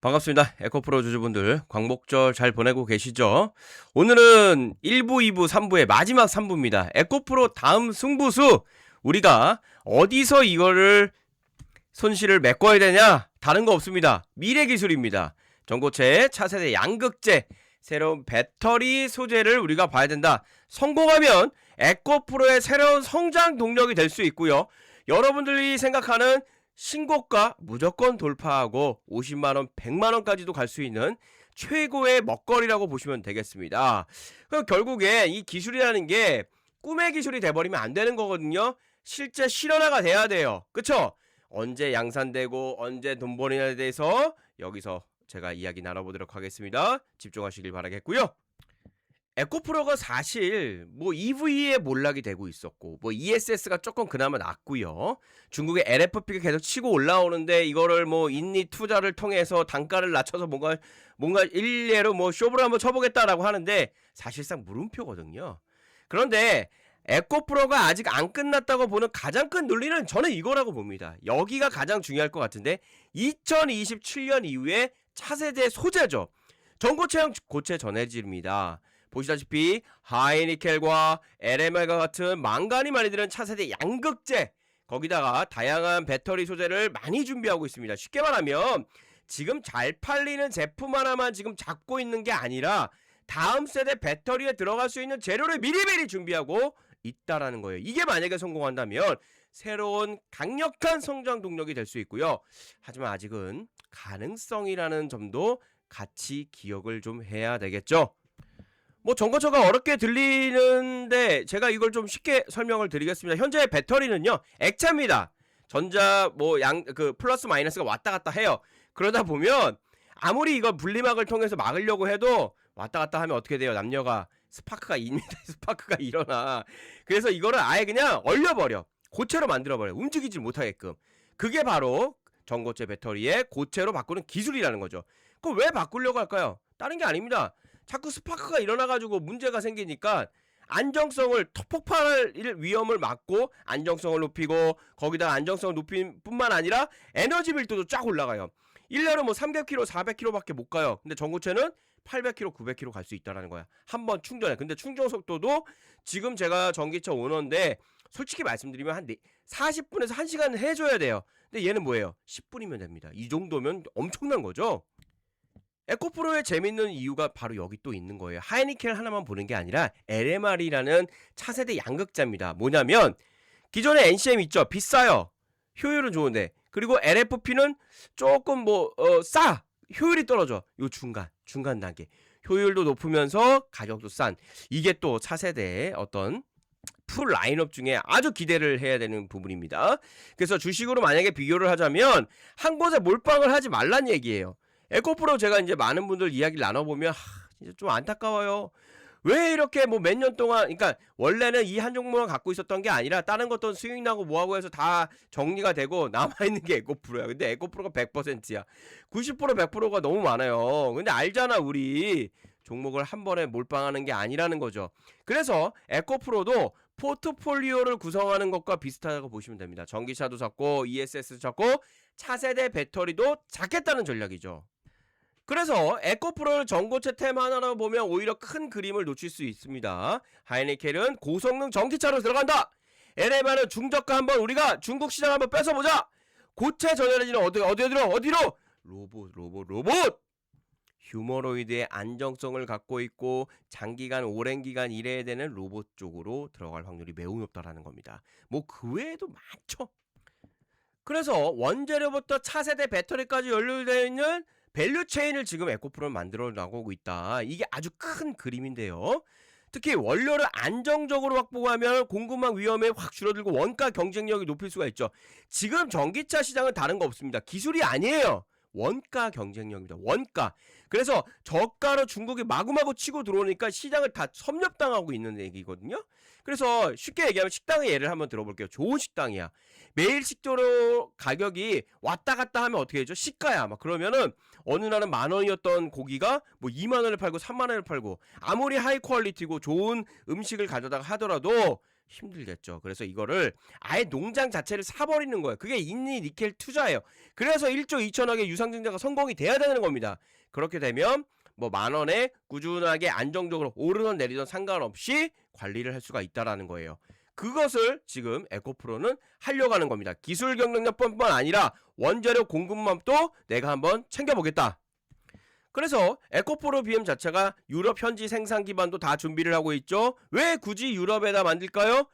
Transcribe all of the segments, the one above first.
반갑습니다. 에코프로 주주분들 광복절 잘 보내고 계시죠? 오늘은 1부, 2부, 3부의 마지막 3부입니다. 에코프로 다음 승부수 우리가 어디서 이거를 손실을 메꿔야 되냐? 다른 거 없습니다. 미래 기술입니다. 전고체, 차세대 양극재, 새로운 배터리 소재를 우리가 봐야 된다. 성공하면 에코프로의 새로운 성장 동력이 될 수 있고요. 여러분들이 생각하는 신고가 무조건 돌파하고 50만원, 100만원까지도 갈 수 있는 최고의 먹거리라고 보시면 되겠습니다. 그럼 결국에 이 기술이라는 게 꿈의 기술이 돼버리면 안 되는 거거든요. 실제 실현화가 돼야 돼요. 그쵸? 언제 양산되고 언제 돈 버리냐에 대해서 여기서 제가 이야기 나눠보도록 하겠습니다. 집중하시길 바라겠고요. 에코프로가 사실 뭐 EV에 몰락이 되고 있었고 뭐 ESS가 조금 그나마 낫고요. 중국의 LFP가 계속 치고 올라오는데 이거를 뭐 인리 투자를 통해서 단가를 낮춰서 뭔가 일례로 뭐 쇼부를 한번 쳐보겠다라고 하는데 사실상 물음표거든요. 그런데 에코프로가 아직 안 끝났다고 보는 가장 큰 논리는 저는 이거라고 봅니다. 여기가 가장 중요할 것 같은데 2027년 이후에 차세대 소재죠. 전고체형 고체 전해질입니다. 보시다시피 하이니켈과 LML과 같은 망간이 많이 들은 차세대 양극재, 거기다가 다양한 배터리 소재를 많이 준비하고 있습니다. 쉽게 말하면 지금 잘 팔리는 제품 하나만 지금 잡고 있는 게 아니라 다음 세대 배터리에 들어갈 수 있는 재료를 미리미리 준비하고 있다라는 거예요. 이게 만약에 성공한다면 새로운 강력한 성장 동력이 될 수 있고요. 하지만 아직은 가능성이라는 점도 같이 기억을 좀 해야 되겠죠. 뭐 전거처가 어렵게 들리는데 제가 이걸 좀 쉽게 설명을 드리겠습니다. 현재 배터리는요, 액체입니다. 전자 뭐 플러스 마이너스가 왔다 갔다 해요. 그러다 보면 아무리 이거 분리막을 통해서 막으려고 해도 왔다 갔다 하면 어떻게 돼요? 남녀가 스파크가 입니다. 스파크가 일어나. 그래서 이거를 아예 그냥 얼려버려. 고체로 만들어버려. 움직이지 못하게끔. 그게 바로 전고체 배터리의 고체로 바꾸는 기술이라는 거죠. 그럼 왜 바꾸려고 할까요? 다른 게 아닙니다. 자꾸 스파크가 일어나가지고 문제가 생기니까 안정성을, 폭발할 위험을 막고 안정성을 높이고, 거기다가 안정성을 높인 뿐만 아니라 에너지 밀도도 쫙 올라가요. 일례로 뭐 300km, 400km밖에 못 가요. 근데 전고체는 800km, 900km 갈 수 있다는 거야. 한 번 충전해. 근데 충전 속도도 지금 제가 전기차 오너인데 솔직히 말씀드리면 한 40분에서 1시간 해줘야 돼요. 근데 얘는 뭐예요? 10분이면 됩니다. 이 정도면 엄청난 거죠. 에코프로의 재밌는 이유가 바로 여기 또 있는 거예요. 하이니켈 하나만 보는 게 아니라 LMR이라는 차세대 양극자입니다. 뭐냐면 기존의 NCM 있죠? 비싸요. 효율은 좋은데. 그리고 LFP는 조금 싸. 효율이 떨어져. 요 중간 단계. 효율도 높으면서 가격도 싼. 이게 또 차세대의 어떤 풀 라인업 중에 아주 기대를 해야 되는 부분입니다. 그래서 주식으로 만약에 비교를 하자면 한 곳에 몰빵을 하지 말란 얘기예요. 에코프로 제가 이제 많은 분들 이야기를 나눠보면 진짜 좀 안타까워요. 왜 이렇게 뭐 몇 년 동안, 그러니까 원래는 이 한 종목만 갖고 있었던 게 아니라 다른 것도 수익 나고 뭐하고 해서 다 정리가 되고 남아있는 게 에코프로야. 근데 에코프로가 100%야. 90% 100%가 너무 많아요. 근데 알잖아, 우리 종목을 한 번에 몰빵하는 게 아니라는 거죠. 그래서 에코프로도 포트폴리오를 구성하는 것과 비슷하다고 보시면 됩니다. 전기차도 잡고 ESS 잡고 차세대 배터리도 잡겠다는 전략이죠. 그래서 에코프로를 전고체 템 하나로 보면 오히려 큰 그림을 놓칠 수 있습니다. 하이니켈은 고성능 전기차로 들어간다. LMR은 중저가 한번 우리가 중국 시장 한번 뺏어보자. 고체 전해지는 어디로? 로봇. 휴머노이드의 안정성을 갖고 있고 장기간 오랜 기간 일해야 되는 로봇 쪽으로 들어갈 확률이 매우 높다라는 겁니다. 뭐 그 외에도 많죠. 그래서 원재료부터 차세대 배터리까지 연결되어 있는 밸류 체인을 지금 에코프로는 만들어 나가고 있다. 이게 아주 큰 그림인데요. 특히 원료를 안정적으로 확보하면 공급망 위험이 확 줄어들고 원가 경쟁력이 높일 수가 있죠. 지금 전기차 시장은 다른 거 없습니다. 기술이 아니에요. 원가 경쟁력입니다. 원가. 그래서 저가로 중국이 마구마구 치고 들어오니까 시장을 다 섭렵당하고 있는 얘기거든요. 그래서 쉽게 얘기하면 식당의 예를 한번 들어볼게요. 좋은 식당이야. 매일 식도로 가격이 왔다 갔다 하면 어떻게 되죠? 시가야. 막 그러면은 어느 날은 10,000원이었던 고기가 뭐 20,000원을 팔고 30,000원을 팔고, 아무리 하이 퀄리티고 좋은 음식을 가져다가 하더라도 힘들겠죠. 그래서 이거를 아예 농장 자체를 사버리는 거예요. 그게 인니 니켈 투자예요. 그래서 1조 2천억의 유상증자가 성공이 돼야 되는 겁니다. 그렇게 되면 뭐 10,000원에 꾸준하게 안정적으로 오르던 내리던 상관없이 관리를 할 수가 있다라는 거예요. 그것을 지금 에코프로는 하려고 하는 겁니다. 기술 경쟁력뿐만 아니라 원자력 공급망도 내가 한번 챙겨보겠다. 그래서 에코프로 BM 자체가 유럽 현지 생산 기반도 다 준비를 하고 있죠. 왜 굳이 유럽에다 만들까요?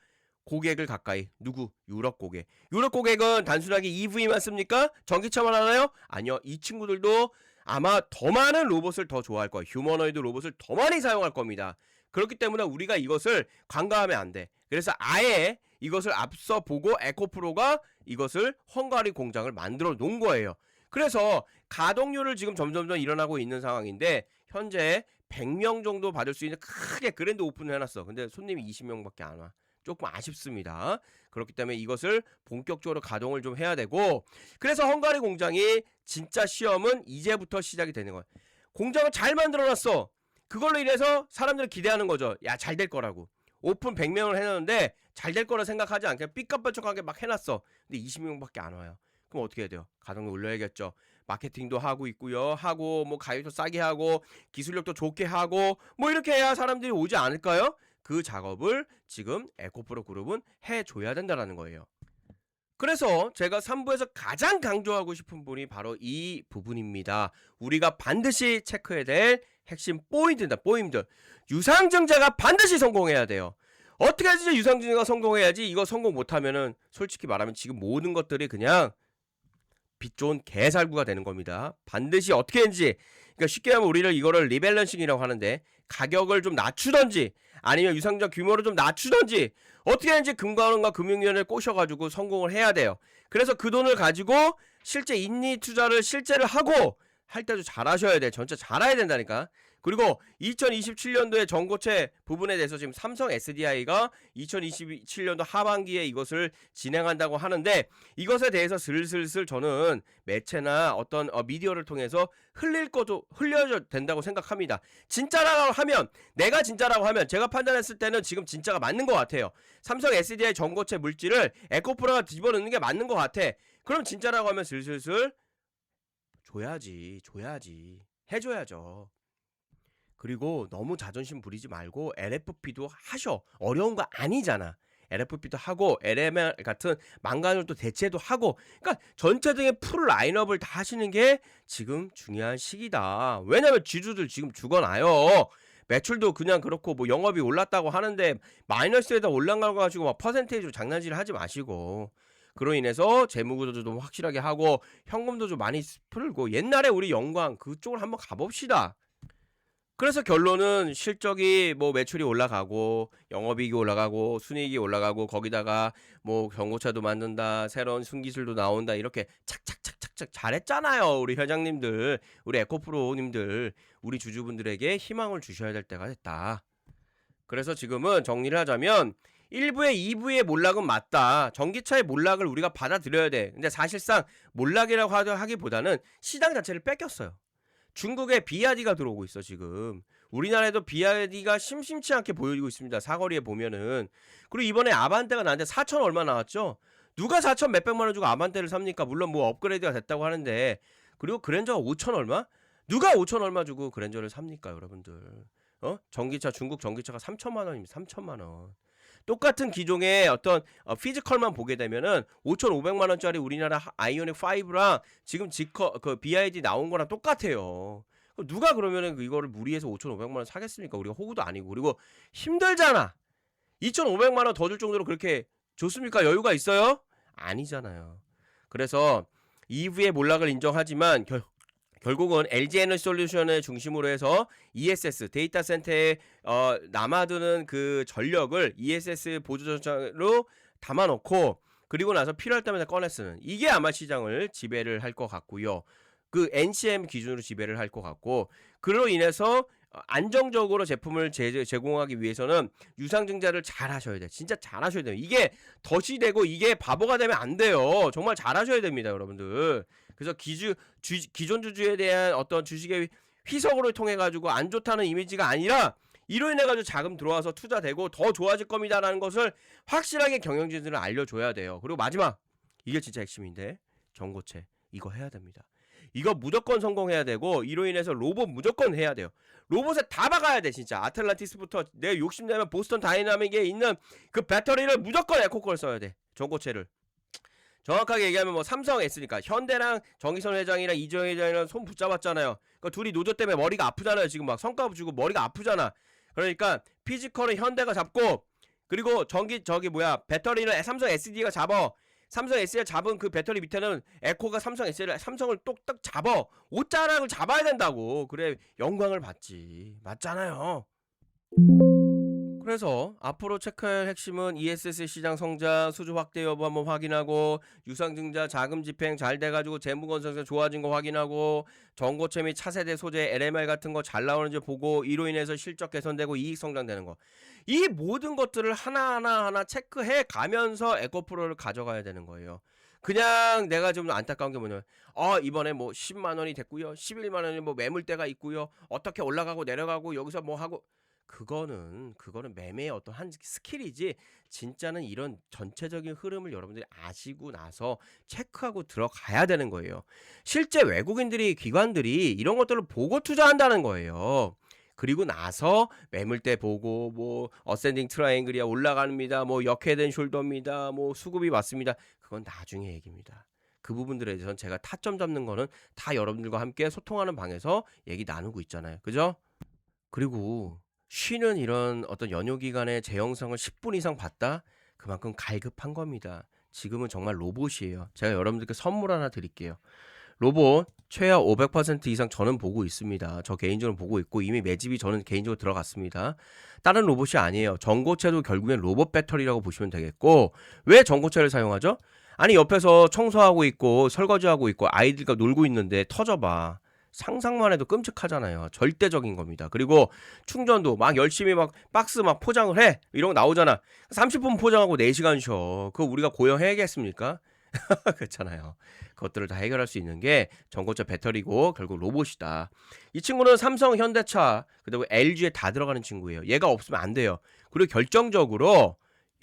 고객을 가까이. 누구? 유럽 고객. 유럽 고객은 단순하게 EV만 씁니까? 전기차만 하나요? 아니요. 이 친구들도 아마 더 많은 로봇을 더 좋아할 거예요. 휴머노이드 로봇을 더 많이 사용할 겁니다. 그렇기 때문에 우리가 이것을 간과하면 안 돼. 그래서 아예 이것을 앞서 보고 에코프로가 이것을 헝가리 공장을 만들어 놓은 거예요. 그래서 가동률을 지금 점점점 일어나고 있는 상황인데 현재 100명 정도 받을 수 있는 크게 그랜드 오픈을 해놨어. 근데 손님이 20명밖에 안 와. 조금 아쉽습니다. 그렇기 때문에 이것을 본격적으로 가동을 좀 해야 되고, 그래서 헝가리 공장이 진짜 시험은 이제부터 시작이 되는 거예요. 공장을 잘 만들어놨어. 그걸로 인해서 사람들이 기대하는 거죠. 야, 잘 될 거라고. 오픈 100명을 해놨는데 잘 될 거라 생각하지 않게 삐까뻔쩍하게 막 해놨어. 근데 20명밖에 안 와요. 그럼 어떻게 해야 돼요? 가동률 올려야겠죠. 마케팅도 하고 있고요. 하고 뭐 가격도 싸게 하고 기술력도 좋게 하고 뭐 이렇게 해야 사람들이 오지 않을까요? 그 작업을 지금 에코프로 그룹은 해줘야 된다는 거예요. 그래서 제가 3부에서 가장 강조하고 싶은 부분이 바로 이 부분입니다. 우리가 반드시 체크해야 될 핵심 포인트입니다. 포인트. 유상증자가 반드시 성공해야 돼요. 어떻게 하지? 유상증자가 성공해야지. 이거 성공 못하면은 솔직히 말하면 지금 모든 것들이 그냥 빛 좋은 개살구가 되는 겁니다. 반드시 어떻게 했는지, 그러니까 쉽게 하면 우리를 이거를 리밸런싱이라고 하는데 가격을 좀 낮추던지 아니면 유상증자 규모를 좀 낮추던지 어떻게 하는지 금감원과 금융위원회를 꼬셔가지고 성공을 해야 돼요. 그래서 그 돈을 가지고 실제 인리 투자를 실제를 하고 할 때도 잘하셔야 돼. 전체 잘해야 된다니까. 그리고 2027년도에 전고체 부분에 대해서 지금 삼성 SDI가 2027년도 하반기에 이것을 진행한다고 하는데 이것에 대해서 슬슬슬 저는 매체나 어떤 미디어를 통해서 흘려야 된다고 생각합니다. 진짜라고 하면, 내가 진짜라고 하면 제가 판단했을 때는 지금 진짜가 맞는 것 같아요. 삼성 SDI 전고체 물질을 에코프로가 집어넣는 게 맞는 것 같아. 그럼 진짜라고 하면 슬슬슬 줘야지 해줘야죠. 그리고 너무 자존심 부리지 말고 LFP도 하셔. 어려운 거 아니잖아. LFP도 하고 LMR 같은 망간을도 대체도 하고, 그러니까 전체적인 풀 라인업을 다 하시는 게 지금 중요한 시기다. 왜냐면 지주들 지금 죽어나요. 매출도 그냥 그렇고 뭐 영업이 올랐다고 하는데 마이너스에다 올라가가지고 막 퍼센테이지로 장난질을 하지 마시고, 그로 인해서 재무구조도 좀 확실하게 하고 현금도 좀 많이 풀고 옛날에 우리 영광 그쪽으로 한번 가봅시다. 그래서 결론은 실적이 뭐 매출이 올라가고 영업이익이 올라가고 순이익이 올라가고 거기다가 뭐 경고차도 만든다, 새로운 신기술도 나온다, 이렇게 착착착착착 잘했잖아요. 우리 회장님들, 우리 에코프로님들, 우리 주주분들에게 희망을 주셔야 될 때가 됐다. 그래서 지금은 정리를 하자면 1부에 2부의 몰락은 맞다. 전기차의 몰락을 우리가 받아들여야 돼. 근데 사실상 몰락이라고 하기보다는 시장 자체를 뺏겼어요. 중국에 BYD가 들어오고 있어 지금. 우리나라에도 BYD가 심심치 않게 보여지고 있습니다. 사거리에 보면은. 그리고 이번에 아반떼가 나한테 4천 얼마 나왔죠. 누가 4천 몇백만 원 주고 아반떼를 삽니까? 물론 뭐 업그레이드가 됐다고 하는데. 그리고 그랜저가 5천 얼마? 누가 5천 얼마 주고 그랜저를 삽니까, 여러분들? 전기차, 중국 전기차가 3천만 원입니다. 3천만 원. 똑같은 기종의 어떤 피지컬만 보게 되면은 5,500만 원짜리 우리나라 아이오닉 5랑 지금 그 BYD 나온 거랑 똑같아요. 누가 그러면은 이거를 무리해서 5,500만 원 사겠습니까? 우리가 호구도 아니고. 그리고 힘들잖아. 2,500만 원 더 줄 정도로 그렇게 좋습니까? 여유가 있어요? 아니잖아요. 그래서 EV의 몰락을 인정하지만 결국은 LG에너지솔루션을 중심으로 해서 ESS 데이터 센터에 남아드는 그 전력을 ESS 보조전차로 담아놓고 그리고 나서 필요할 때마다 꺼내 쓰는, 이게 아마 시장을 지배를 할 것 같고요. 그 NCM 기준으로 지배를 할 것 같고, 그로 인해서 안정적으로 제품을 제공하기 위해서는 유상증자를 잘 하셔야 돼. 진짜 잘 하셔야 돼요. 이게 덫이 되고 이게 바보가 되면 안 돼요. 정말 잘 하셔야 됩니다, 여러분들. 그래서 기존 주주에 대한 어떤 주식의 희석으로 통해 가지고 안 좋다는 이미지가 아니라 이로 인해 가지고 자금 들어와서 투자되고 더 좋아질 겁니다라는 것을 확실하게 경영진들은 알려줘야 돼요. 그리고 마지막, 이게 진짜 핵심인데, 전고체 이거 해야 됩니다. 이거 무조건 성공해야 되고, 이로 인해서 로봇 무조건 해야 돼요. 로봇에 다 박아야 돼. 진짜 아틀란티스부터 내 욕심내면 보스턴 다이나믹에 있는 그 배터리를 무조건 에코 걸 써야 돼. 전고체를. 정확하게 얘기하면 뭐 삼성 S니까 현대랑 정의선 회장이랑 이재용 회장이랑 손 붙잡았잖아요. 그러니까 둘이 노조 때문에 머리가 아프잖아요. 지금 막 성과 주고 머리가 아프잖아. 그러니까 피지컬은 현대가 잡고, 그리고 배터리는 삼성 SD가 잡어. 삼성 S를 잡은 그 배터리 밑에는 에코가 삼성을 똑딱 잡어. 옷자락을 잡아야 된다고. 그래 영광을 받지. 맞잖아요. 그래서 앞으로 체크할 핵심은 ESS 시장 성장, 수주 확대 여부 한번 확인하고, 유상증자 자금 집행 잘 돼가지고 재무 건설성 좋아진 거 확인하고, 전고체 및 차세대 소재 LMR 같은 거 잘 나오는지 보고, 이로 인해서 실적 개선되고 이익 성장되는 거, 이 모든 것들을 하나하나 체크해 가면서 에코프로를 가져가야 되는 거예요. 그냥 내가 좀 안타까운 게 뭐냐면, 이번에 뭐 10만 원이 됐고요, 11만 원이 뭐 매물대가 있고요, 어떻게 올라가고 내려가고 여기서 뭐 하고, 그거는 매매의 어떤 한 스킬이지, 진짜는 이런 전체적인 흐름을 여러분들이 아시고 나서 체크하고 들어가야 되는 거예요. 실제 외국인들이, 기관들이 이런 것들을 보고 투자한다는 거예요. 그리고 나서 매물대 보고, 뭐 어센딩 트라이앵글이야, 올라갑니다, 뭐 역회된 숄더입니다, 뭐 수급이 왔습니다, 그건 나중에 얘기입니다. 그 부분들에 대해서는 제가 타점 잡는 거는 다 여러분들과 함께 소통하는 방에서 얘기 나누고 있잖아요. 그죠? 그리고 쉬는 이런 어떤 연휴 기간에 제 영상을 10분 이상 봤다? 그만큼 갈급한 겁니다. 지금은 정말 로봇이에요. 제가 여러분들께 선물 하나 드릴게요. 로봇 최하 500% 이상 저는 보고 있습니다. 저 개인적으로 보고 있고, 이미 매집이 저는 개인적으로 들어갔습니다. 다른 로봇이 아니에요. 전고체도 결국엔 로봇 배터리라고 보시면 되겠고, 왜 전고체를 사용하죠? 아니, 옆에서 청소하고 있고 설거지하고 있고 아이들과 놀고 있는데 터져봐. 상상만 해도 끔찍하잖아요. 절대적인 겁니다. 그리고 충전도 막 열심히 막 박스 막 포장을 해. 이런 거 나오잖아. 30분 포장하고 4시간 쉬어. 그거 우리가 고용해야겠습니까? 그렇잖아요. 그것들을 다 해결할 수 있는 게 전고체 배터리고 결국 로봇이다. 이 친구는 삼성, 현대차, 그리고 LG에 다 들어가는 친구예요. 얘가 없으면 안 돼요. 그리고 결정적으로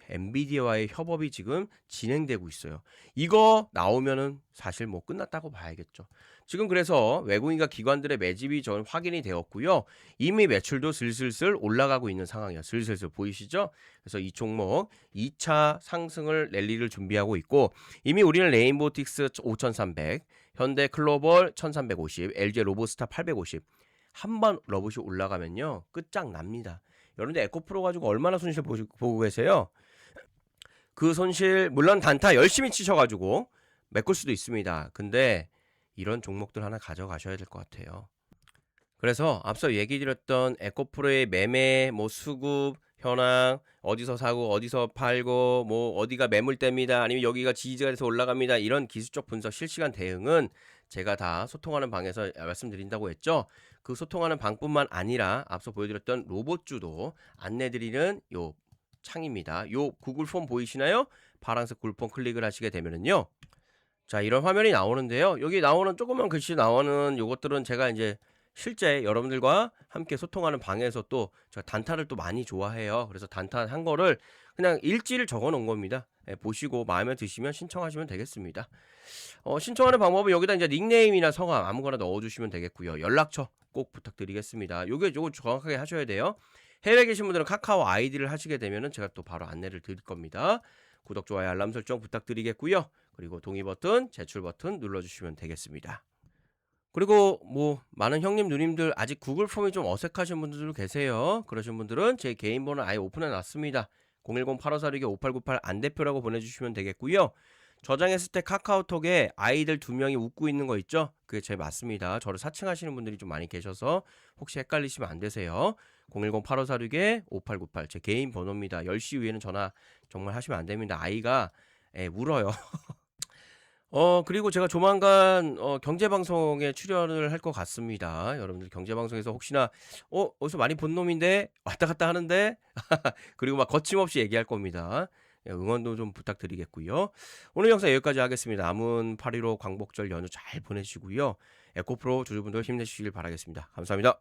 엔비디아와의 협업이 지금 진행되고 있어요. 이거 나오면은 사실 뭐 끝났다고 봐야겠죠. 지금 그래서 외국인과 기관들의 매집이 전 확인이 되었고요. 이미 매출도 슬슬슬 올라가고 있는 상황이에요. 슬슬슬 보이시죠? 그래서 이 종목 2차 상승을 랠리를 준비하고 있고, 이미 우리는 레인보틱스 5300, 현대 클로벌 1350, LG 로보스타 850, 한번 러봇이 올라가면요 끝장납니다. 여러분들 에코프로 가지고 얼마나 손실 보고 계세요? 그 손실 물론 단타 열심히 치셔가지고 메꿀 수도 있습니다. 근데 이런 종목들 하나 가져가셔야 될 것 같아요. 그래서 앞서 얘기 드렸던 에코프로의 매매, 뭐 수급 현황, 어디서 사고 어디서 팔고, 뭐 어디가 매물대입니다, 아니면 여기가 지지가 돼서 올라갑니다, 이런 기술적 분석 실시간 대응은 제가 다 소통하는 방에서 말씀드린다고 했죠. 그 소통하는 방뿐만 아니라 앞서 보여드렸던 로봇주도 안내드리는 요 창입니다. 요 구글 폼 보이시나요? 파란색 구글 폼 클릭을 하시게 되면은요, 자 이런 화면이 나오는데요. 여기 나오는 조그만 글씨 나오는 요것들은 제가 이제 실제 여러분들과 함께 소통하는 방에서 또 제가 단타를 또 많이 좋아해요. 그래서 단타 한 거를 그냥 일지를 적어 놓은 겁니다. 보시고 마음에 드시면 신청하시면 되겠습니다. 신청하는 방법은 여기다 이제 닉네임이나 성함 아무거나 넣어주시면 되겠고요. 연락처 꼭 부탁드리겠습니다. 요거 정확하게 하셔야 돼요. 해외에 계신 분들은 카카오 아이디를 하시게 되면은 제가 또 바로 안내를 드릴 겁니다. 구독, 좋아요, 알람 설정 부탁드리겠고요. 그리고 동의 버튼, 제출 버튼 눌러주시면 되겠습니다. 그리고 뭐 많은 형님 누님들 아직 구글 폼이 좀 어색하신 분들도 계세요. 그러신 분들은 제 개인 번호 아예 오픈해 놨습니다. 010-8546-5898 안대표라고 보내주시면 되겠고요. 저장했을 때 카카오톡에 아이들 2명이 웃고 있는 거 있죠? 그게 제 맞습니다. 저를 사칭하시는 분들이 좀 많이 계셔서 혹시 헷갈리시면 안 되세요. 010-8546-5898 제 개인 번호입니다. 10시 이후에는 전화 정말 하시면 안 됩니다. 아이가 울어요. 그리고 제가 조만간 경제방송에 출연을 할 것 같습니다. 여러분들 경제방송에서 혹시나 어디서 많이 본 놈인데 왔다 갔다 하는데 그리고 막 거침없이 얘기할 겁니다. 응원도 좀 부탁드리겠고요. 오늘 영상 여기까지 하겠습니다. 남은 8.15 광복절 연휴 잘 보내시고요. 에코프로 주주분들 힘내시길 바라겠습니다. 감사합니다.